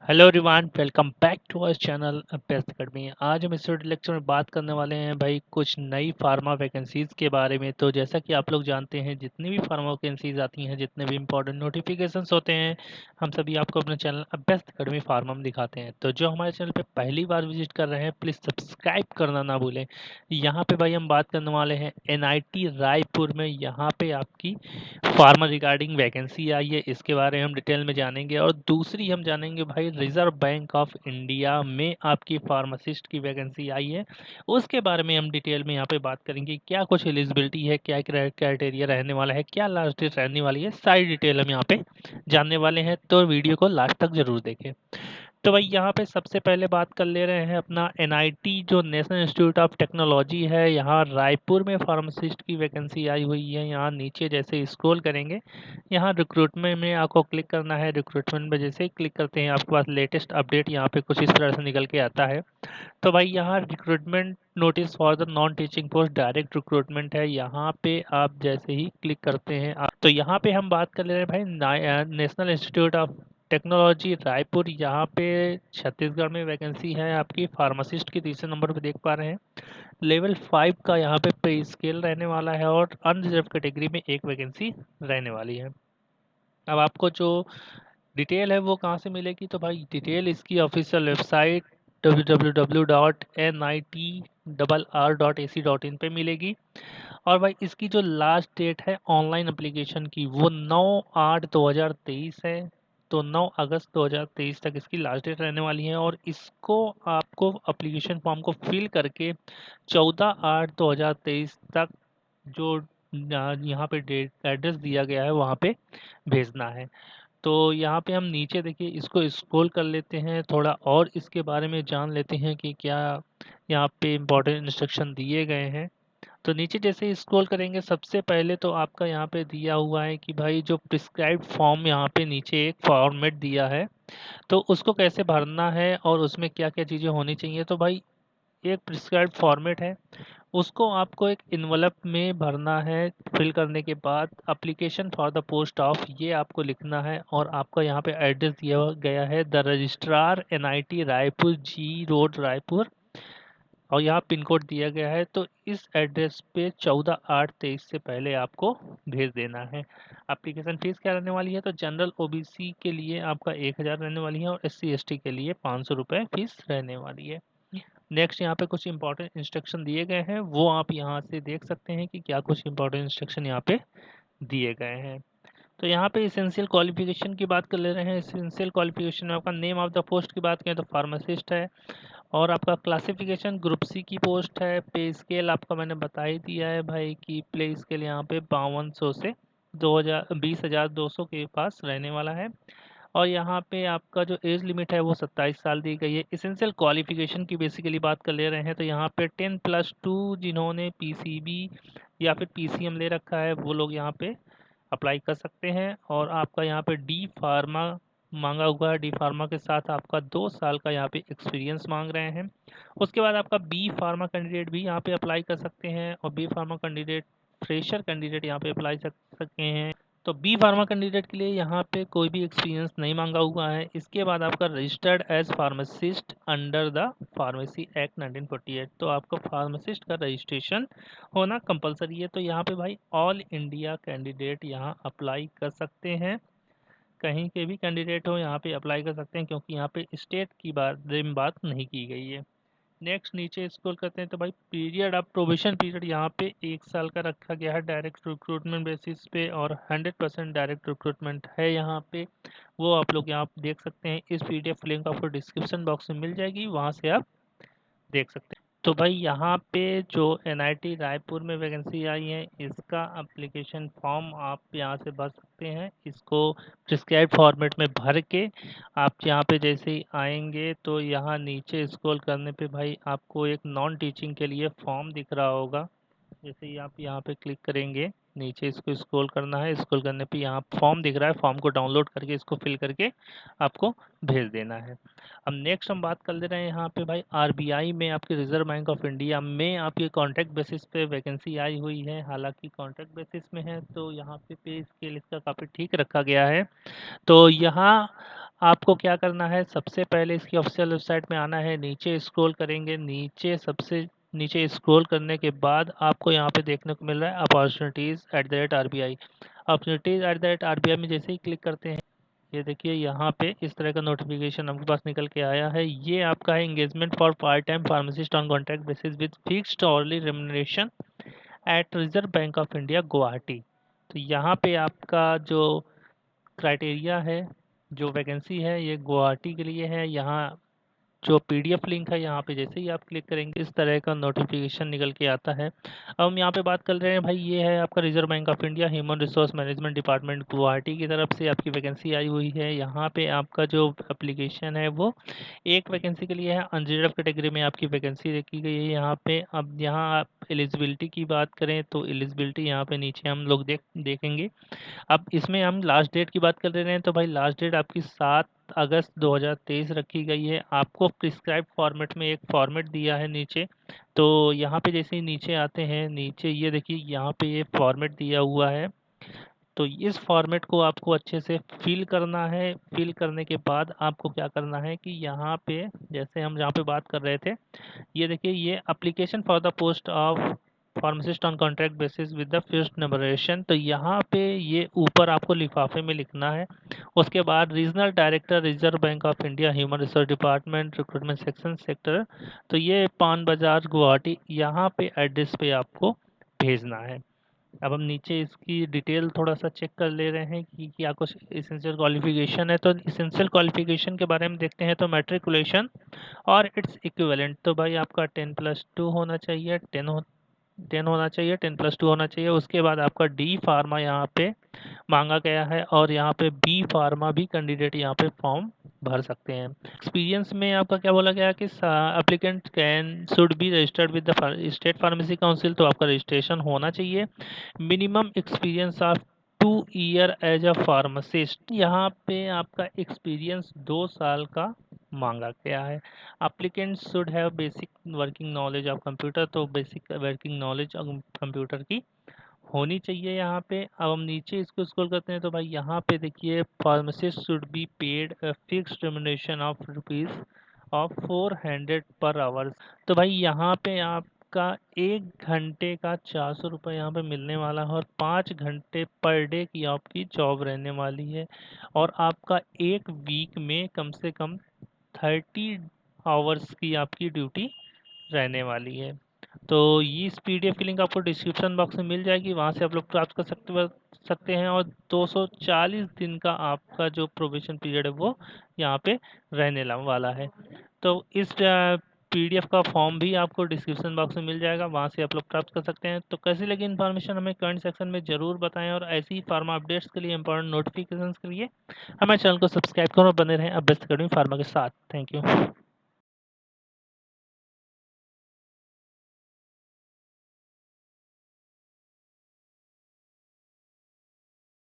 Hello everyone, welcome back to our channel best academy. आज हम इस लेक्चर में बात करने वाले हैं भाई कुछ नई फार्मा वैकेंसीज के बारे में। तो जैसा कि आप लोग जानते हैं, जितनी भी फार्मा वैकेंसीज आती हैं, जितने भी इंपॉर्टेंट नोटिफिकेशंस होते हैं, हम सभी आपको अपने चैनल बेस्ट अकेडमी फार्मा में दिखाते हैं। तो जो हमारे चैनल पे पहली बार विजिट कर रहे हैं, प्लीज़ सब्सक्राइब करना ना भूलें। यहाँ पे भाई हम बात करने वाले हैं NIT रायपुर में। यहाँ पे आपकी फार्मा रिगार्डिंग वैकेंसी आई है, इसके बारे में हम डिटेल में जानेंगे। और दूसरी हम जानेंगे भाई रिजर्व बैंक ऑफ इंडिया में आपकी फार्मासिस्ट की वैकेंसी आई है, उसके बारे में हम डिटेल में यहाँ पे बात करेंगे। क्या कुछ एलिजिबिलिटी है, क्या क्राइटेरिया रहने वाला है, क्या लास्ट डेट रहने वाली है, सारी डिटेल हम यहाँ पे जानने वाले हैं। तो वीडियो को लास्ट तक जरूर देखें। तो भाई यहाँ पे सबसे पहले बात कर ले रहे हैं अपना NIT जो नेशनल इंस्टीट्यूट ऑफ टेक्नोलॉजी है, यहाँ रायपुर में फार्मासिस्ट की वैकेंसी आई हुई है। यहाँ नीचे जैसे स्क्रॉल करेंगे, यहाँ रिक्रूटमेंट में आपको क्लिक करना है। रिक्रूटमेंट में जैसे ही क्लिक करते हैं, आपके पास लेटेस्ट अपडेट यहाँ पे कुछ इस तरह से निकल के आता है। तो भाई यहाँ recruitment notice for the non teaching post direct recruitment है। यहाँ पे आप जैसे ही क्लिक करते हैं तो यहाँ पे हम बात कर ले रहे हैं भाई national institute of technology Raipur. यहाँ पे छत्तीसगढ़ में वैकेंसी है आपकी फार्मासिस्ट की। तीसरे नंबर पे देख पा रहे हैं, लेवल 5 का यहाँ पे पे स्केल रहने वाला है और अनरिजर्व कैटेगरी में एक वैकेंसी रहने वाली है। अब आपको जो डिटेल है वो कहाँ से मिलेगी, तो भाई डिटेल इसकी ऑफिशियल वेबसाइट www.nitr.ac.in पे मिलेगी। और भाई इसकी जो लास्ट डेट है ऑनलाइन एप्लीकेशन की, वो 9/8/2023 है। तो 9 अगस्त 2023 तक इसकी लास्ट डेट रहने वाली है। और इसको आपको एप्लीकेशन फॉर्म को फिल करके 14/8/2023 तक जो यहाँ पे डेट एड्रेस दिया गया है वहाँ पे भेजना है। तो यहाँ पे हम नीचे देखिए इसको स्क्रॉल कर लेते हैं, थोड़ा और इसके बारे में जान लेते हैं कि क्या यहाँ पे इम्पोर्टेंट इंस्ट्रक्शन दिए गए हैं। तो नीचे जैसे ही स्क्रॉल करेंगे, सबसे पहले तो आपका यहाँ पे दिया हुआ है कि भाई जो प्रिस्क्राइब्ड फॉर्म, यहाँ पे नीचे एक फॉर्मेट दिया है, तो उसको कैसे भरना है और उसमें क्या क्या चीज़ें होनी चाहिए। तो भाई एक प्रिस्क्राइब्ड फॉर्मेट है, उसको आपको एक इन्वेलप में भरना है। फिल करने के बाद application for the post of ये आपको लिखना है। और आपका यहाँ पे एड्रेस दिया गया है the registrar NIT Raipur, G road Raipur, और यहाँ पिन कोड दिया गया है। तो इस एड्रेस पे 14/8/23 से पहले आपको भेज देना है। एप्लीकेशन फीस क्या रहने वाली है, तो जनरल OBC के लिए आपका 1000 रहने वाली है और SC ST के लिए 500 रुपये फीस रहने वाली है। नेक्स्ट यहाँ पे कुछ इंपॉर्टेंट इंस्ट्रक्शन दिए गए हैं, वो आप यहाँ से देख सकते हैं कि क्या कुछ इंपॉर्टेंट इंस्ट्रक्शन यहाँ पे दिए गए हैं। तो यहाँ पे इसेंशियल क्वालिफिकेशन की बात कर ले रहे हैं। इसेंशियल क्वालिफिकेशन में आपका नेम ऑफ द पोस्ट की बात करें तो फार्मासिस्ट है। और आपका क्लासिफिकेशन ग्रुप C की पोस्ट है। पे स्केल आपका मैंने बता ही दिया है भाई कि प्ले स्केल यहाँ पे 5200 से 20,200 के पास रहने वाला है। और यहाँ पे आपका जो एज लिमिट है वो 27 साल दी गई है। इसेंशियल क्वालिफिकेशन की बेसिकली बात कर ले रहे हैं, तो यहाँ पे 10+2 जिन्होंने PCB या फिर PCM ले रखा है, वो लोग यहाँ पे अप्लाई कर सकते हैं। और आपका यहाँ पे डी फार्मा मांगा हुआ है। डी फार्मा के साथ आपका 2 साल का यहाँ पे एक्सपीरियंस मांग रहे हैं। उसके बाद आपका बी फार्मा कैंडिडेट भी यहाँ पे अप्लाई कर सकते हैं। और B pharma candidate, fresher candidate यहाँ पे अप्लाई कर सकते हैं। तो बी फार्मा कैंडिडेट के लिए यहाँ पे कोई भी एक्सपीरियंस नहीं मांगा हुआ है। इसके बाद आपका registered as pharmacist under the pharmacy act 1948, तो आपका फार्मासिस्ट का रजिस्ट्रेशन होना कंपलसरी है। तो यहाँ पे भाई ऑल इंडिया कैंडिडेट यहाँ अप्लाई कर सकते हैं। कहीं के भी कैंडिडेट हो यहाँ पे अप्लाई कर सकते हैं, क्योंकि यहाँ पे स्टेट की बात नहीं की गई है। नेक्स्ट नीचे स्क्रॉल करते हैं तो भाई पीरियड ऑफ प्रोविजन पीरियड यहाँ पे 1 साल का रखा गया है डायरेक्ट रिक्रूटमेंट बेसिस पे। और 100% डायरेक्ट रिक्रूटमेंट है यहाँ पे, वो आप लोग यहाँ देख सकते हैं। इस PDF लिंक आपको डिस्क्रिप्शन बॉक्स में मिल जाएगी, वहाँ से आप देख सकते हैं। तो भाई यहाँ पे जो NIT रायपुर में वैकेंसी आई है, इसका एप्लीकेशन फॉर्म आप यहाँ से भर सकते हैं। इसको प्रिस्क्राइब फॉर्मेट में भर के आप यहाँ पे जैसे ही आएंगे, तो यहाँ नीचे स्क्रॉल करने पे भाई आपको एक नॉन टीचिंग के लिए फॉर्म दिख रहा होगा। जैसे ही आप यहाँ पे क्लिक करेंगे, नीचे इसको स्क्रॉल करना है। स्क्रॉल करने पे यहाँ फॉर्म दिख रहा है, फॉर्म को डाउनलोड करके इसको फिल करके आपको भेज देना है। अब नेक्स्ट हम बात कर ले रहे हैं यहाँ पे भाई RBI में, आपके रिजर्व बैंक ऑफ इंडिया में आपके कॉन्ट्रैक्ट बेसिस पे वैकेंसी आई हुई है। हालांकि कॉन्ट्रैक्ट बेसिस में है, तो यहाँ पे पे स्केल इसका काफ़ी ठीक रखा गया है। तो यहाँ आपको क्या करना है, सबसे पहले इसकी ऑफिशियल वेबसाइट में आना है, नीचे स्क्रॉल करेंगे, नीचे सबसे नीचे स्क्रॉल करने के बाद आपको यहाँ पे देखने को मिल रहा है अपॉर्चुनिटीज़@RBI। अपॉर्चुनिटीज़@RBI में जैसे ही क्लिक करते हैं, ये देखिए यहाँ पे इस तरह का नोटिफिकेशन आपके पास निकल के आया है। ये आपका है engagement for part time pharmacist on contract basis with fixed hourly remuneration at Reserve Bank of India Guwahati. तो यहाँ पे आपका जो क्राइटेरिया है, जो वैकेंसी है, ये गुवाहाटी के लिए है। यहाँ जो पीडीएफ लिंक है, यहाँ पे जैसे ही आप क्लिक करेंगे इस तरह का नोटिफिकेशन निकल के आता है। अब हम यहाँ पे बात कर रहे हैं भाई, ये है आपका reserve Bank of India human resource management department Guwahati की तरफ से आपकी वैकेंसी आई हुई है। यहाँ पे आपका जो एप्लीकेशन है वो एक वैकेंसी के लिए है, अनरिजर्व कैटेगरी में आपकी वैकेंसी रखी गई है यहाँ पे। अब यहाँ आप एलिजिबिलिटी की बात करें तो एलिजिबिलिटी यहाँ पे नीचे हम लोग देखेंगे। अब इसमें हम लास्ट डेट की बात कर रहे हैं तो भाई लास्ट डेट आपकी 7 अगस्त 2023 रखी गई है। आपको प्रिस्क्राइब फॉर्मेट में एक फॉर्मेट दिया है नीचे। तो यहाँ पे जैसे ही नीचे आते हैं, नीचे ये देखिए यहाँ पे ये फॉर्मेट दिया हुआ है। तो इस फॉर्मेट को आपको अच्छे से फिल करना है। फिल करने के बाद आपको क्या करना है कि यहाँ पे जैसे हम जहाँ पे बात कर रहे थे, ये देखिए ये application for the post of pharmacist on contract basis with the fixed remuneration. तो यहाँ पे ये ऊपर आपको लिफाफे में लिखना है। उसके बाद regional director reserve Bank of India human resource department recruitment section sector, तो ये पान बाजार गुवाहाटी, यहाँ पे एड्रेस पे आपको भेजना है। अब हम नीचे इसकी डिटेल थोड़ा सा चेक कर ले रहे हैं कि क्या कुछ इसेंशियल क्वालिफिकेशन है। तो इसेंशियल क्वालिफिकेशन के बारे में देखते हैं तो मैट्रिकुलेशन और इट्स इक्विवेलेंट। तो भाई आपका 10+2 होना चाहिए, 10 होना चाहिए, 10+2 होना चाहिए। उसके बाद आपका डी फार्मा यहाँ पे मांगा गया है और यहाँ पे बी फार्मा भी कैंडिडेट यहाँ पे फॉर्म भर सकते हैं। एक्सपीरियंस में आपका क्या बोला गया कि applicant can should be registered with the state pharmacy council, तो आपका रजिस्ट्रेशन होना चाहिए। Minimum experience of 2 year as a pharmacist, यहाँ पे आपका एक्सपीरियंस 2 साल का मांगा गया है। Applicant should have basic working knowledge of computer, तो बेसिक वर्किंग नॉलेज कंप्यूटर की होनी चाहिए यहाँ पे। अब हम नीचे इसको स्क्रॉल करते हैं तो भाई यहाँ पे देखिए pharmacist should be paid fixed remuneration of rupees of 400 per hour. तो भाई यहाँ पे आपका 1 घंटे का 400 रुपये यहाँ पे मिलने वाला है और 5 घंटे पर डे की आपकी जॉब रहने वाली है। और आपका एक वीक में कम से कम 30 आवर्स की आपकी ड्यूटी रहने वाली है। तो ये इस पीडीएफ की लिंक आपको डिस्क्रिप्शन बॉक्स में मिल जाएगी, वहाँ से आप लोग प्राप्त कर सकते हैं। और 240 दिन का आपका जो प्रोबेशन पीरियड है वो यहाँ पे रहने वाला है। तो इस पीडीएफ का फॉर्म भी आपको डिस्क्रिप्शन बॉक्स में मिल जाएगा, वहाँ से आप लोग प्राप्त कर सकते हैं। तो कैसी लगी इन्फॉर्मेशन हमें कमेंट सेक्शन में ज़रूर बताएं और ऐसी ही फार्मा अपडेट्स के लिए, इंपॉर्टेंट नोटिफिकेशन के लिए हमारे चैनल को सब्सक्राइब करो और बने रहें अभ्यस्त अकेडमी फार्मा के साथ। Thank you.